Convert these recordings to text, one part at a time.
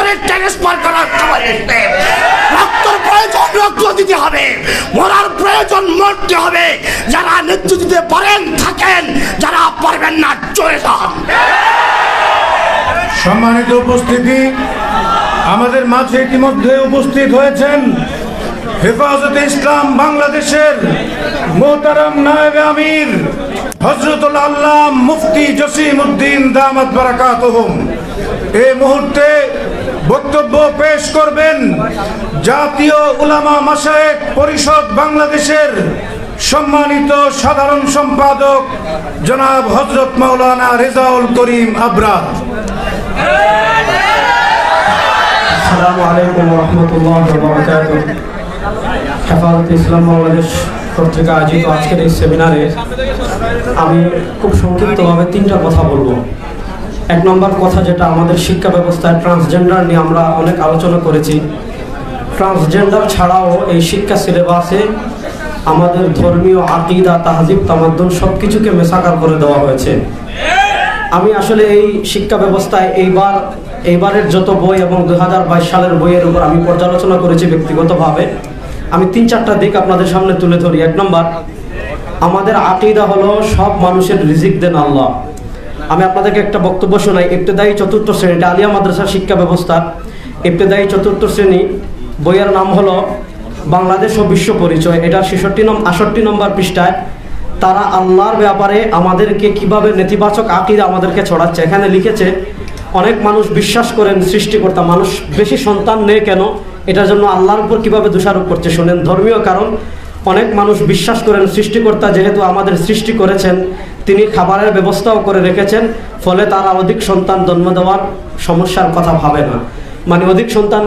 ভিতরে ট্রান্সফার করার সময় এসেছে। রক্তের প্রয়োজন রক্ত দিতে হবে, মরার প্রয়োজন মরতে হবে। যারা নেতৃত্ব দিতে পারেন থাকেন, যারা পারবেন না চলে যান। সম্মানিত উপস্থিতি, আমাদের মাঝে ইতিমধ্যে উপস্থিত হয়েছেন হেফাজতে ইসলাম বাংলাদেশের মোহতারাম নায়েবে আমির হযরতুল আল্লাহ মুফতি জসিম উদ্দিন দামাত বারাকাতুহুম। এই মুহূর্তে বক্তব্য পেশ করবেন জাতীয় উলামা মাশায়েখ পরিষদ বাংলাদেশের সম্মানিত সাধারণ সম্পাদক জনাব হযরত মাওলানা রেজাউল করিম আবরার। আসসালামু আলাইকুম ওয়া রাহমাতুল্লাহি ওয়া বারাকাতুহু। হেফাজতে ইসলাম বাংলাদেশ কর্তৃক আয়োজিত আজকের এই সেমিনারে আমি খুব সংক্ষিপ্তভাবে তিনটা কথা বলবো। এক নম্বর কথা, যেটা আমাদের শিক্ষা ব্যবস্থায় ট্রান্সজেন্ডার নিয়ে আমরা অনেক আলোচনা করেছি। ট্রান্সজেন্ডার ছাড়াও এই শিক্ষা সিলেবাসে আমাদের ধর্মীয় আকীদা, তাহজিব, তামাদ্দুন সব কিছুকে মেসাকার করে দেওয়া হয়েছে। আমি আসলে এই শিক্ষা ব্যবস্থায় এইবারের যত বই এবং 2022 সালের বইয়ের উপর আমি পর্যালোচনা করেছি ব্যক্তিগতভাবে। আমি 3-4টা দিক আপনাদের সামনে তুলে ধরি। এক নম্বর, আমাদের আকীদা হলো সব মানুষের রিজিক দেন আল্লাহ। আমি আপনাদেরকে একটা বক্তব্য শোনাই। ইবতেদায়ী 4th শ্রেণী, আলিয়া মাদ্রাসার শিক্ষা ব্যবস্থা, ইবতেদায়ী 4th শ্রেণী, বইয়ের নাম হলো বাংলাদেশ ও বিশ্ব পরিচয়। এটার 68 নম্বর পৃষ্ঠায় তারা আল্লাহর ব্যাপারে আমাদেরকে কিভাবে নেতিবাচক আকীদা আমাদেরকে ছড়াচ্ছে। এখানে লিখেছে, অনেক মানুষ বিশ্বাস করেন সৃষ্টিকর্তা মানুষ বেশি সন্তান নেয় কেন, এটার জন্য আল্লাহর উপর কিভাবে দোষারোপ করছে শুনেন। ধর্মীয় কারণ, অনেক মানুষ বিশ্বাস করেন সৃষ্টিকর্তা যেহেতু আমাদের সৃষ্টি করেছেন, তিনি খাবারের ব্যবস্থাও করে রেখেছেন, ফলে তারা অধিক সন্তান জন্ম দেওয়ার সমস্যার কথা ভাবে না। মানে অধিক সন্তান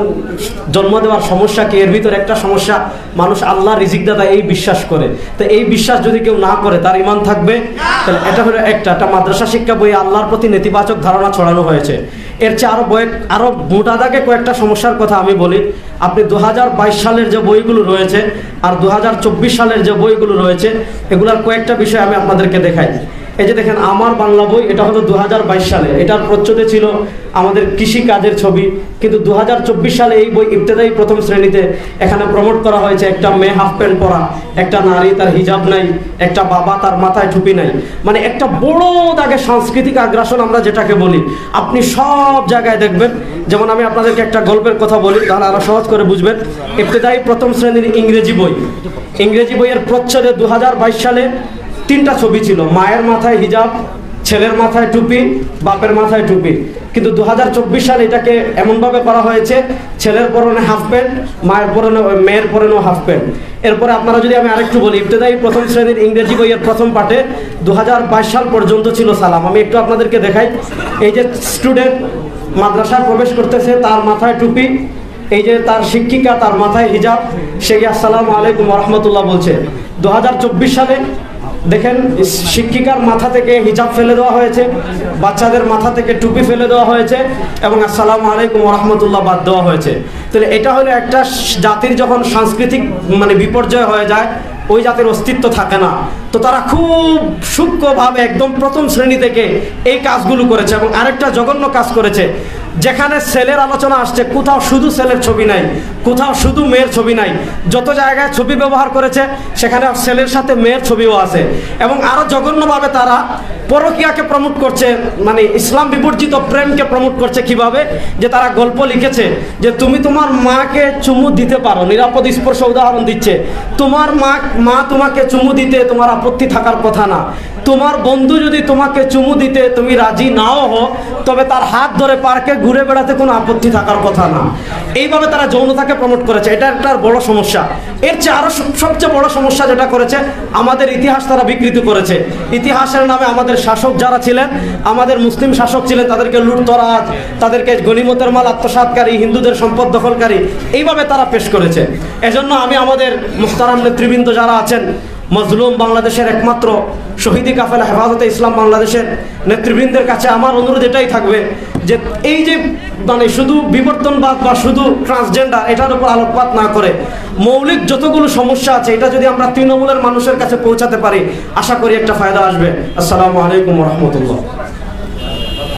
জন্ম দেওয়ার সমস্যা কি, এর ভিতরে একটা সমস্যা মানুষ আল্লাহ রিজিক দাতা এই বিশ্বাস করে। তো এই বিশ্বাস যদি কেউ না করে তার ঈমান থাকবে? তাহলে এটা হলো একটা মাদ্রাসা শিক্ষা বই আল্লাহর প্রতি নেতিবাচক ধারণা ছড়ানো হয়েছে। এর চেয়ে আরো মোটা দাগে কয়েকটা সমস্যার কথা আমি বলি। আপনি 2022 সালের যে বইগুলো রয়েছে আর 2024 সালের যে বইগুলো রয়েছে, এগুলার কয়েকটা বিষয় আমি আপনাদেরকে দেখাই। এই যে দেখেন, আমার বাংলা বই, এটা হলো 2022 সালে, এটার প্রচ্ছদে ছিল আমাদের কৃষি কাজের ছবি। কিন্তু 2024 সালে এই বই ইবতেদায়ী 1ম শ্রেণীতে এখানে প্রমোট করা হয়েছে একটা মেয়ে হাফ প্যান্ট পরা, একটা নারী তার হিজাব নাই, একটা বাবা তার মাথায় টুপি নাই। মানে একটা বড় দাগে সাংস্কৃতিক আগ্রাসন আমরা যেটাকে বলি, আপনি সব জায়গায় দেখবেন। যেমন আমি আপনাদেরকে একটা গল্পের কথা বলি, তাহলে আরো সহজ করে বুঝবেন। ইবতেদায়ী 1ম শ্রেণীর ইংরেজি বইয়ের প্রচ্ছদে 2022 সালে 3টা ছবি ছিল। মায়ের মাথায় হিজাব, ছেলের মাথায় টুপি, বাপের মাথায় টুপি। কিন্তু 2024 সালে এটাকে এমনভাবে করা হয়েছে, ছেলের পরনে হাফ প্যান্ট, মেয়ের পরনেও হাফ প্যান্ট। এরপরে আপনারা যদি আমি আরেকটু বলি, ইবতেদায়ী 1ম শ্রেণীর ইংরেজি বইয়ের 1ম পাঠে 2022 সাল পর্যন্ত ছিল সালাম। আমি একটু আপনাদেরকে দেখাই। এই যে স্টুডেন্ট মাদ্রাসায় প্রবেশ করতেছে, তার মাথায় টুপি, এই যে তার শিক্ষিকা, তার মাথায় হিজাব, সে আসসালামু আলাইকুম ওয়া রাহমাতুল্লাহ বলছে। 2024 সালে দেখেন, শিক্ষিকার মাথা থেকে হিজাব ফেলে দেওয়া হয়েছে, বাচ্চাদের মাথা থেকে টুপি ফেলে দেওয়া হয়েছে এবং আসসালামু আলাইকুম ওয়া রাহমাতুল্লাহ বাদ দেওয়া হয়েছে। তাহলে এটা হলো একটা জাতির যখন সাংস্কৃতিক বিপর্যয় হয়ে যায়, ওই জাতির অস্তিত্ব থাকে না। তো তারা খুব সূক্ষ্মভাবে একদম 1ম শ্রেণী থেকে এই কাজগুলো করেছে। এবং আরেকটা জঘন্য কাজ করেছে, যেখানে ছেলের আলোচনা আসছে, কোথাও শুধু ছেলের ছবি নাই, কোথাও শুধু মেয়ের ছবি নাই। যত জায়গায় ছবি ব্যবহার করেছে সেখানে ছেলের সাথে মেয়ের ছবিও আছে। এবং আরো জঘন্যভাবে তারা পরকীয়াকে প্রমোট করছে, মানে ইসলাম বিবর্জিত প্রেমকে প্রমোট করছে। কিভাবে? যে তারা গল্প লিখেছে যে তুমি তোমার মাকে চুমু দিতে পারো, নিরাপদ স্পর্শ উদাহরণ দিচ্ছে। তোমার মা তোমাকে চুমু দিতে তোমার আপত্তি থাকার কথা না। তোমার বন্ধু যদি তোমাকে চুমু দিতে তুমি রাজি নাও হো, তবে তার হাত ধরে পার্কে ঘুরে বেড়াতে কোনো আপত্তি থাকার কথা না। এইভাবে তারা যৌনতাকে প্রমোট করেছে। এটা একটা বড় সমস্যা। এর চেয়ে আরো সবচেয়ে বড় সমস্যা যেটা করেছে, আমাদের ইতিহাস তারা বিকৃত করেছে। ইতিহাসের নামে আমাদের শাসক যারা ছিলেন, আমাদের মুসলিম শাসক ছিলেন, তাদেরকে লুটতরাজ, তাদেরকে গনিমতের মাল আত্মসাৎকারী, হিন্দুদের সম্পদ দখলকারী, এইভাবে তারা পেশ করেছে। এজন্য আমি আমাদের মুহতারাম নেতৃবৃন্দ যারা আছেন, মজলুম বাংলাদেশের একমাত্র শহীদি কাফেলা হেফাজতে ইসলাম বাংলাদেশের নেতৃবৃন্দের কাছে আমার অনুরোধ এটাই থাকবে যে এই যে শুধু বিবর্তনবাদ বা শুধু ট্রান্সজেন্ডার, এটার উপর আলোকপাত না করে মৌলিক যতগুলো সমস্যা আছে, এটা যদি আমরা তৃণমূলের মানুষের কাছে পৌঁছাতে পারি, আশা করি একটা ফায়দা আসবে। আসসালামু আলাইকুম ওয়া রাহমাতুল্লাহ।